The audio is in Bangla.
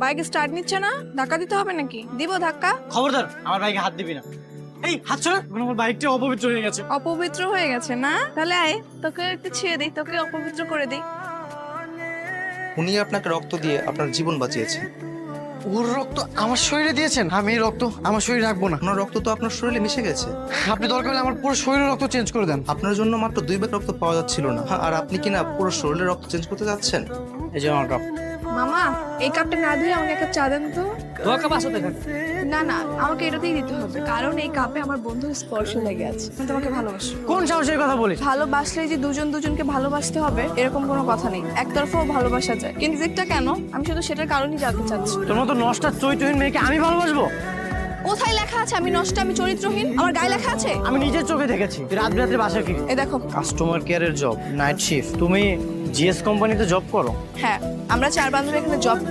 বাইক স্টার্ট নিচ্ছে না, ধাক্কা দিতে হবে নাকি? দিব ধাক্কা? খবরদার আমার বাইকে হাত দিবি না। এই হাত ছড়া, আমার বাইকটা অপবিত্র হয়ে গেছে। অপবিত্র হয়ে গেছে না? তাহলে আয়, তোকে একটু ছিঁড়ে দিই, তোকে অপবিত্র করে দিই। উনি আপনাকে রক্ত দিয়ে আপনার জীবন বাঁচিয়েছেন। ওর রক্ত আমার শরীরে দিয়েছেন, আমি এই রক্ত আমার শরীরে রাখবো না। আপনার রক্ত তো আপনার শরীরে মিশে গেছে। আপনি দরকার হলে আমার পুরো শরীরের রক্ত চেঞ্জ করে দেন। আপনার জন্য মাত্র 2 ব্যাগ রক্ত পাওয়া যাচ্ছিল না, আর আপনি কিনা পুরো শরীরের রক্ত চেঞ্জ করতে যাচ্ছেন। এই যে আমার কাপ। মামা, এই কাপটা না ধুয়ে আমাকে একটা চা দেন তো। তোমার কাপ আসতে থাক। না না, আমাকে এটাতেই দিতে হবে, কারণ এই কাপে আমার বন্ধুর স্পর্শ লেগে আছে। আমি তোমাকে ভালোবাসি। কোন সাহসের কথা বলিস? ভালোবাসলে যে দুজন দুজনকে ভালোবাসতে হবে এরকম কোনো কথা নেই। একতরফাও ভালোবাসা যায়, কিন্তু যেটা কেন আমি শুধু সেটার কারণই জানতে চাচ্ছি। তোর মতো নষ্টা চরিত্রহীন মেয়েকে আমি ভালোবাসবো? কোথায় লেখা আছে আমি নষ্ট, আমি চরিত্রহীন? আমার গায়ে লেখা আছে? আমি নিজের চোখে দেখেছি রাত বিরাতে বাসায় ফিরি। এই দেখো। কাস্টমার কেয়ারের জব, নাইট শিফট। তুমি জিএস কোম্পানিতে জব করো? হ্যাঁ, আমরা 4 বান্ধবী এখানে জব করি।